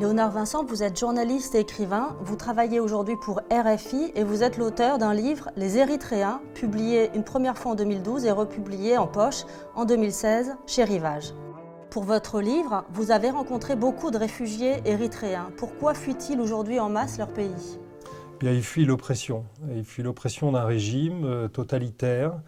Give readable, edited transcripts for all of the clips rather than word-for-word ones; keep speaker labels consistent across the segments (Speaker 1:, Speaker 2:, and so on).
Speaker 1: Léonard Vincent, vous êtes journaliste et écrivain. Vous travaillez aujourd'hui pour RFI et vous êtes l'auteur d'un livre, Les Érythréens, publié une première fois en 2012 et republié en poche en 2016 chez Rivage. Pour votre livre, vous avez rencontré beaucoup de réfugiés érythréens. Pourquoi fuient-ils aujourd'hui en masse leur pays ?
Speaker 2: Bien, ils fuient l'oppression. Ils fuient l'oppression d'un régime totalitaire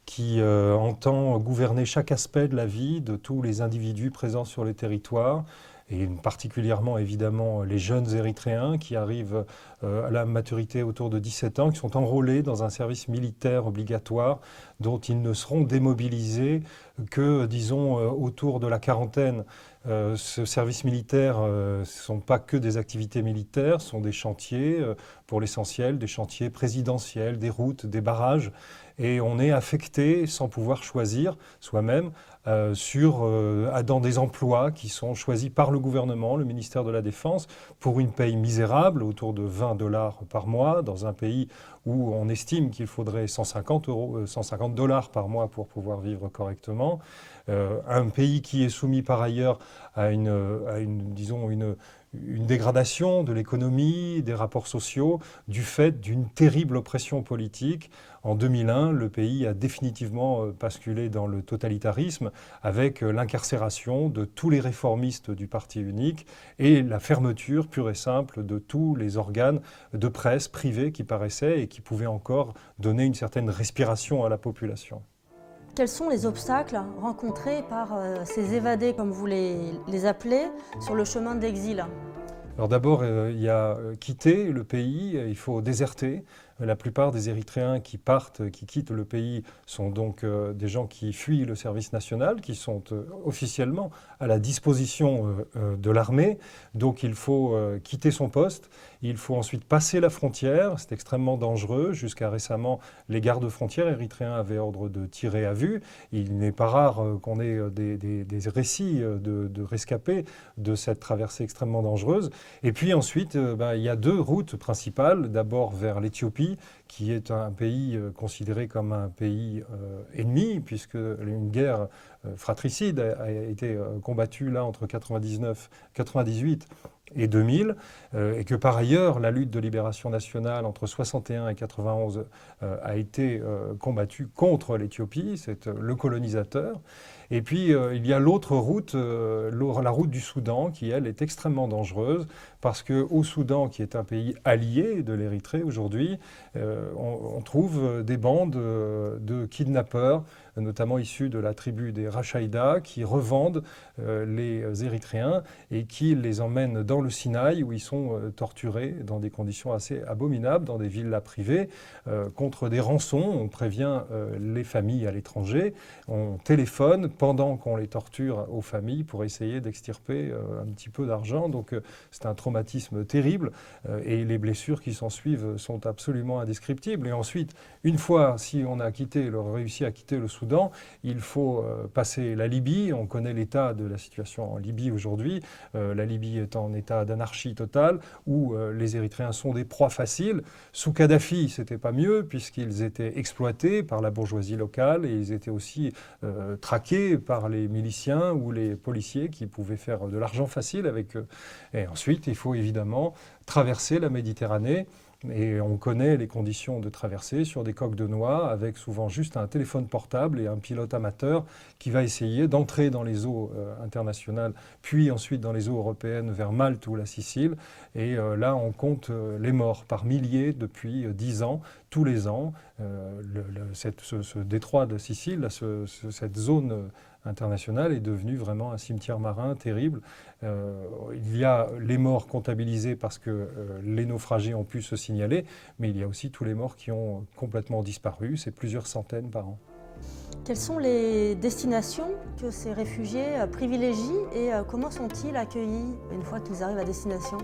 Speaker 2: qui entend gouverner chaque aspect de la vie de tous les individus présents sur le territoire, et particulièrement évidemment les jeunes Érythréens qui arrivent à la maturité autour de 17 ans, qui sont enrôlés dans un service militaire obligatoire dont ils ne seront démobilisés que, disons, autour de la quarantaine. Ce service militaire, ce ne sont pas que des activités militaires, ce sont des chantiers, pour l'essentiel, des chantiers présidentiels, des routes, des barrages, et on est affecté sans pouvoir choisir soi-même dans des emplois qui sont choisis par le gouvernement, le ministère de la Défense, pour une paye misérable, autour de 20 $ par mois, dans un pays où on estime qu'il faudrait 150 $ par mois pour pouvoir vivre correctement. Un pays qui est soumis par ailleurs à une dégradation de l'économie, des rapports sociaux, du fait d'une terrible oppression politique. En 2001, le pays a définitivement basculé dans le totalitarisme avec l'incarcération de tous les réformistes du parti unique et la fermeture pure et simple de tous les organes de presse privés qui paraissaient et qui pouvaient encore donner une certaine respiration à la population.
Speaker 1: Quels sont les obstacles rencontrés par ces évadés, comme vous les appelez, sur le chemin d'exil ?
Speaker 2: Alors d'abord, il y a quitter le pays, il faut déserter. La plupart des Érythréens qui partent, qui quittent le pays, sont donc des gens qui fuient le service national, qui sont officiellement à la disposition de l'armée. Donc il faut quitter son poste. Il faut ensuite passer la frontière. C'est extrêmement dangereux. Jusqu'à récemment, les gardes-frontières érythréens avaient ordre de tirer à vue. Il n'est pas rare qu'on ait des récits de rescapés de cette traversée extrêmement dangereuse. Et puis ensuite, il y a deux routes principales. D'abord vers l'Éthiopie, qui est un pays considéré comme un pays ennemi, puisque une guerre fratricide a été combattue là entre 98 et 2000, et que par ailleurs la lutte de libération nationale entre 61 et 91 a été combattue contre l'Éthiopie, c'est le colonisateur. Et puis il y a l'autre route, la route du Soudan, qui elle est extrêmement dangereuse, parce qu'au Soudan, qui est un pays allié de l'Érythrée aujourd'hui, on trouve des bandes de kidnappeurs, notamment issus de la tribu des Rachaïda, qui revendent les Érythréens et qui les emmènent dans le Sinaï, où ils sont torturés dans des conditions assez abominables, dans des villas privées, contre des rançons. On prévient les familles à l'étranger, on téléphone pendant qu'on les torture aux familles pour essayer d'extirper un petit peu d'argent. Donc c'est un traumatisme terrible et les blessures qui s'en suivent sont absolument indescriptibles. Et ensuite, une fois, si on a réussi à quitter le Soudan, il faut passer la Libye. On connaît l'état de la situation en Libye aujourd'hui. La Libye est en état d'anarchie totale, où les Érythréens sont des proies faciles. Sous Kadhafi, c'était pas mieux, puisqu'ils étaient exploités par la bourgeoisie locale et ils étaient aussi traqués par les miliciens ou les policiers qui pouvaient faire de l'argent facile avec eux. Et ensuite, il faut évidemment traverser la Méditerranée. Et on connaît les conditions de traversée sur des coques de noix, avec souvent juste un téléphone portable et un pilote amateur qui va essayer d'entrer dans les eaux internationales, puis ensuite dans les eaux européennes vers Malte ou la Sicile. Et là, on compte les morts par milliers depuis 10 ans, tous les ans. Ce détroit de Sicile, cette zone internationale est devenu vraiment un cimetière marin terrible. Il y a les morts comptabilisés parce que les naufragés ont pu se signaler, mais il y a aussi tous les morts qui ont complètement disparu, c'est plusieurs centaines par an.
Speaker 1: Quelles sont les destinations que ces réfugiés privilégient et comment sont-ils accueillis une fois qu'ils arrivent à destination ?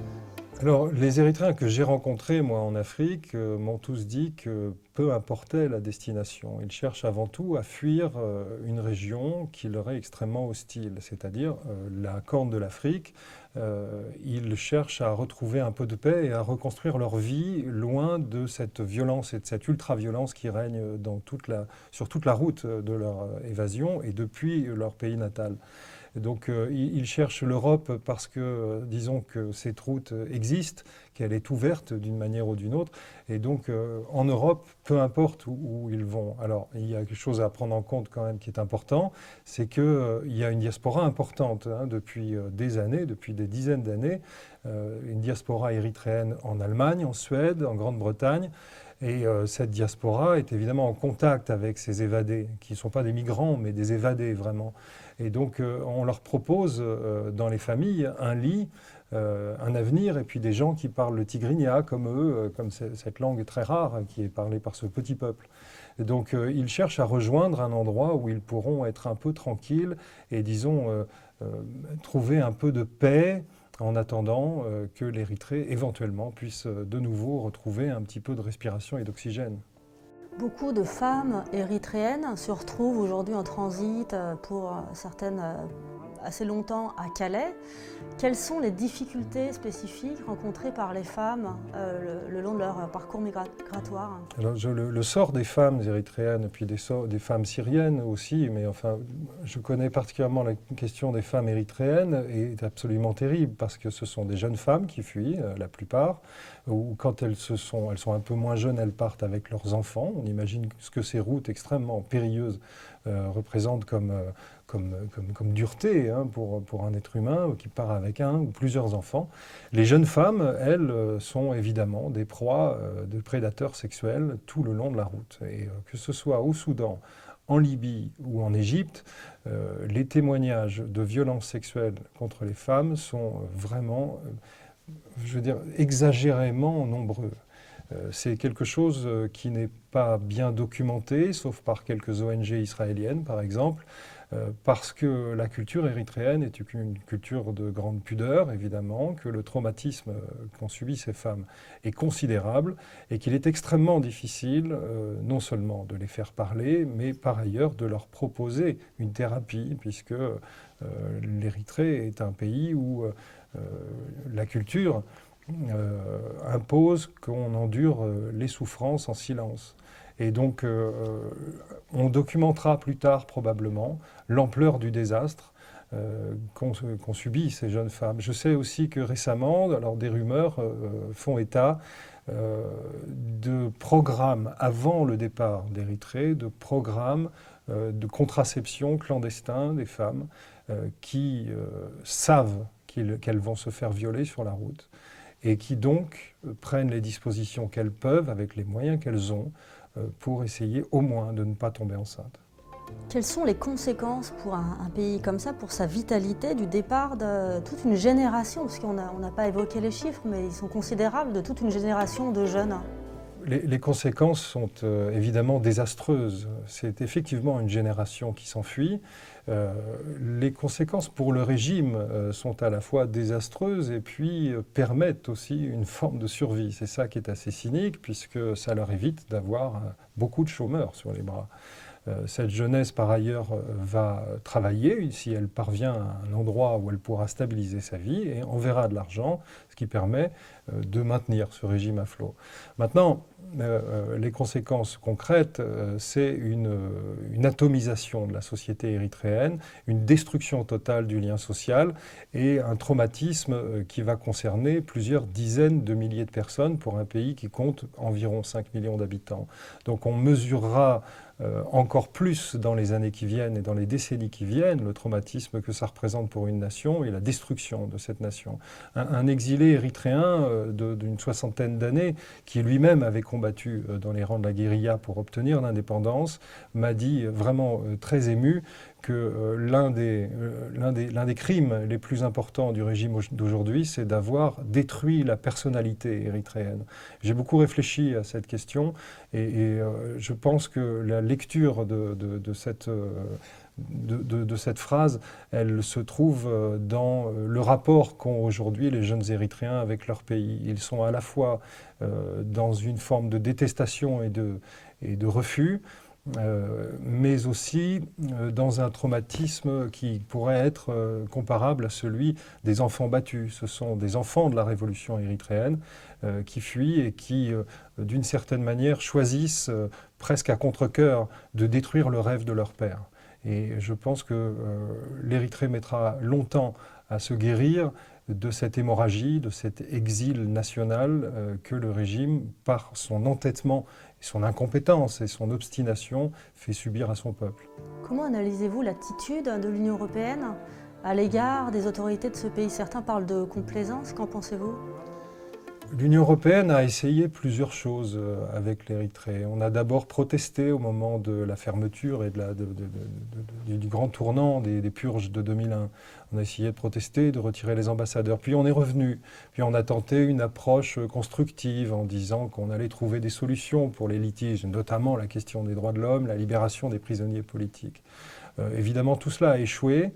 Speaker 2: Alors, les Érythréens que j'ai rencontrés, moi, en Afrique, m'ont tous dit que peu importait la destination. Ils cherchent avant tout à fuir une région qui leur est extrêmement hostile, c'est-à-dire la Corne de l'Afrique. Ils cherchent à retrouver un peu de paix et à reconstruire leur vie loin de cette violence et de cette ultra-violence qui règne sur toute la route de leur évasion et depuis leur pays natal. Donc ils cherchent l'Europe parce que, disons que cette route existe, qu'elle est ouverte d'une manière ou d'une autre. Et donc en Europe, peu importe où ils vont. Alors il y a quelque chose à prendre en compte quand même qui est important, c'est qu'il y a une diaspora importante depuis des années, depuis des dizaines d'années, une diaspora érythréenne en Allemagne, en Suède, en Grande-Bretagne. Et cette diaspora est évidemment en contact avec ces évadés, qui ne sont pas des migrants, mais des évadés vraiment. Et donc on leur propose dans les familles un lit, un avenir, et puis des gens qui parlent le tigrinya comme eux, comme cette langue très rare qui est parlée par ce petit peuple. Et donc ils cherchent à rejoindre un endroit où ils pourront être un peu tranquilles et disons trouver un peu de paix, en attendant que l'Érythrée éventuellement puisse de nouveau retrouver un petit peu de respiration et d'oxygène.
Speaker 1: Beaucoup de femmes érythréennes se retrouvent aujourd'hui en transit, pour certaines assez longtemps à Calais. Quelles sont les difficultés spécifiques rencontrées par les femmes le long de leur parcours migratoire?
Speaker 2: Alors, le sort des femmes érythréennes, puis des femmes syriennes aussi, mais enfin, je connais particulièrement la question des femmes érythréennes, est absolument terrible parce que ce sont des jeunes femmes qui fuient, la plupart, ou quand elles sont un peu moins jeunes, elles partent avec leurs enfants. On imagine ce que ces routes extrêmement périlleuses représentent comme dureté pour un être humain qui part avec un ou plusieurs enfants. Les jeunes femmes, elles, sont évidemment des proies de prédateurs sexuels tout le long de la route. Et que ce soit au Soudan, en Libye ou en Égypte, les témoignages de violences sexuelles contre les femmes sont vraiment, je veux dire, exagérément nombreux. C'est quelque chose qui n'est pas bien documenté, sauf par quelques ONG israéliennes, par exemple, parce que la culture érythréenne est une culture de grande pudeur, évidemment, que le traumatisme qu'ont subi ces femmes est considérable et qu'il est extrêmement difficile, non seulement de les faire parler, mais par ailleurs de leur proposer une thérapie, puisque l'Érythrée est un pays où la culture impose qu'on endure les souffrances en silence. Et donc, on documentera plus tard probablement l'ampleur du désastre qu'ont subi ces jeunes femmes. Je sais aussi que récemment, alors des rumeurs font état de programmes avant le départ d'Érythrée, de programmes de contraception clandestins des femmes qui savent qu'elles vont se faire violer sur la route et qui donc prennent les dispositions qu'elles peuvent avec les moyens qu'elles ont pour essayer au moins de ne pas tomber enceinte.
Speaker 1: Quelles sont les conséquences pour un pays comme ça, pour sa vitalité, du départ de toute une génération, parce qu'on n'a pas évoqué les chiffres, mais ils sont considérables, de toute une génération de jeunes?
Speaker 2: Les conséquences sont évidemment désastreuses. C'est effectivement une génération qui s'enfuit. Les conséquences pour le régime sont à la fois désastreuses et puis permettent aussi une forme de survie. C'est ça qui est assez cynique, puisque ça leur évite d'avoir beaucoup de chômeurs sur les bras. Cette jeunesse, par ailleurs, va travailler si elle parvient à un endroit où elle pourra stabiliser sa vie et enverra de l'argent, ce qui permet de maintenir ce régime à flot. Maintenant, les conséquences concrètes, c'est une atomisation de la société érythréenne, une destruction totale du lien social et un traumatisme qui va concerner plusieurs dizaines de milliers de personnes pour un pays qui compte environ 5 millions d'habitants. Donc on mesurera encore plus dans les années qui viennent et dans les décennies qui viennent le traumatisme que ça représente pour une nation et la destruction de cette nation. Un exilé érythréen d'une soixantaine d'années qui lui-même avait combattu dans les rangs de la guérilla pour obtenir l'indépendance m'a dit vraiment très ému que l'un des crimes les plus importants du régime d'aujourd'hui, c'est d'avoir détruit la personnalité érythréenne. J'ai beaucoup réfléchi à cette question et je pense que la lecture de cette phrase, elle se trouve dans le rapport qu'ont aujourd'hui les jeunes Érythréens avec leur pays. Ils sont à la fois dans une forme de détestation et de refus, mais aussi dans un traumatisme qui pourrait être comparable à celui des enfants battus. Ce sont des enfants de la révolution érythréenne qui fuient et qui, d'une certaine manière, choisissent presque à contre-cœur de détruire le rêve de leur père. Et je pense que l'Érythrée mettra longtemps à se guérir de cette hémorragie, de cet exil national que le régime, par son entêtement, son incompétence et son obstination, fait subir à son peuple.
Speaker 1: Comment analysez-vous l'attitude de l'Union européenne à l'égard des autorités de ce pays? Certains parlent de complaisance, qu'en pensez-vous?
Speaker 2: L'Union européenne a essayé plusieurs choses avec l'Érythrée. On a d'abord protesté au moment de la fermeture et du grand tournant des purges de 2001. On a essayé de protester, de retirer les ambassadeurs. Puis on est revenu. Puis on a tenté une approche constructive en disant qu'on allait trouver des solutions pour les litiges, notamment la question des droits de l'homme, la libération des prisonniers politiques. Évidemment, tout cela a échoué.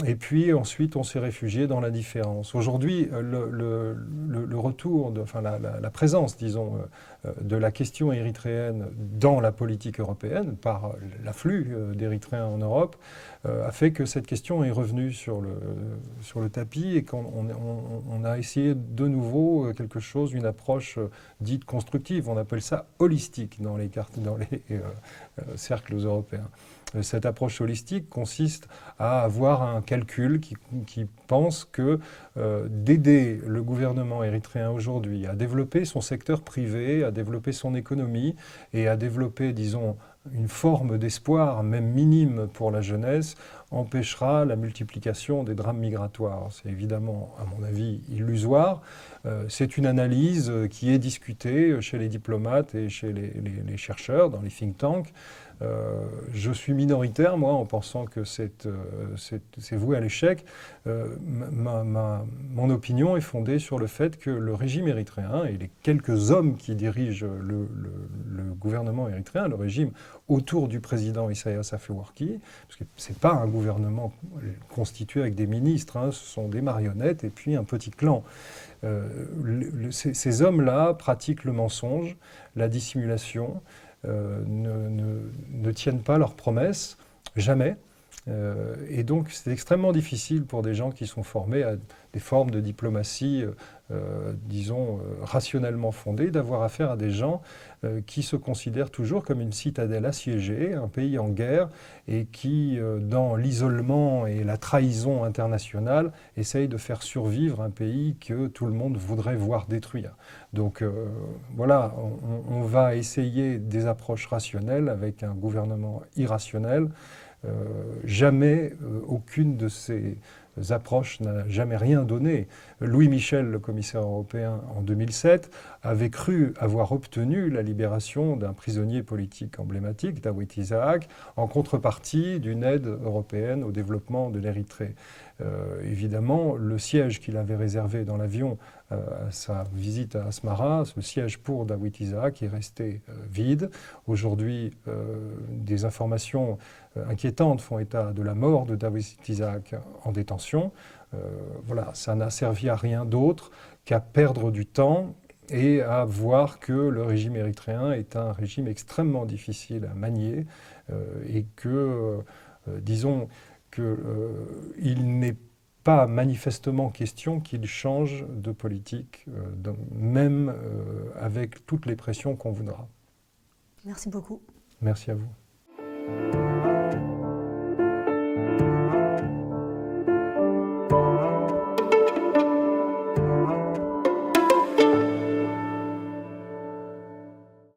Speaker 2: Et puis ensuite, on s'est réfugié dans l'indifférence. Aujourd'hui, le retour, la présence, disons, de la question érythréenne dans la politique européenne, par l'afflux d'Érythréens en Europe, a fait que cette question est revenue sur le tapis et qu'on a essayé de nouveau quelque chose, une approche dite constructive. On appelle ça holistique dans les cercles européens. Cette approche holistique consiste à avoir un calcul qui pense que d'aider le gouvernement érythréen aujourd'hui à développer son secteur privé, à développer son économie et à développer, disons, une forme d'espoir, même minime pour la jeunesse, empêchera la multiplication des drames migratoires. C'est évidemment, à mon avis, illusoire. C'est une analyse qui est discutée chez les diplomates et chez les chercheurs, dans les think tanks. Je suis minoritaire, moi, en pensant que c'est voué à l'échec. Mon opinion est fondée sur le fait que le régime érythréen et les quelques hommes qui dirigent le gouvernement érythréen, le régime autour du président Isaias Afwerki, parce que ce n'est pas un gouvernement constitué avec des ministres, hein, ce sont des marionnettes et puis un petit clan. Ces hommes-là pratiquent le mensonge, la dissimulation, ne tiennent pas leurs promesses, jamais. Et donc c'est extrêmement difficile pour des gens qui sont formés à des formes de diplomatie, disons, rationnellement fondées, d'avoir affaire à des gens qui se considèrent toujours comme une citadelle assiégée, un pays en guerre, et qui, dans l'isolement et la trahison internationale, essayent de faire survivre un pays que tout le monde voudrait voir détruire. Donc voilà, on va essayer des approches rationnelles avec un gouvernement irrationnel. Jamais aucune de ces approches n'a jamais rien donné. Louis Michel, le commissaire européen, en 2007, avait cru avoir obtenu la libération d'un prisonnier politique emblématique, Dawit Isaak, en contrepartie d'une aide européenne au développement de l'Érythrée. Évidemment, le siège qu'il avait réservé dans l'avion à sa visite à Asmara, ce siège pour Dawit Isaak, est resté vide. Aujourd'hui, des informations inquiétantes font état de la mort de Dawit Isaak en détention. Voilà, ça n'a servi à rien d'autre qu'à perdre du temps et à voir que le régime érythréen est un régime extrêmement difficile à manier et que, disons, qu'il n'est pas manifestement question qu'il change de politique, même avec toutes les pressions qu'on voudra.
Speaker 1: Merci beaucoup.
Speaker 2: Merci à vous.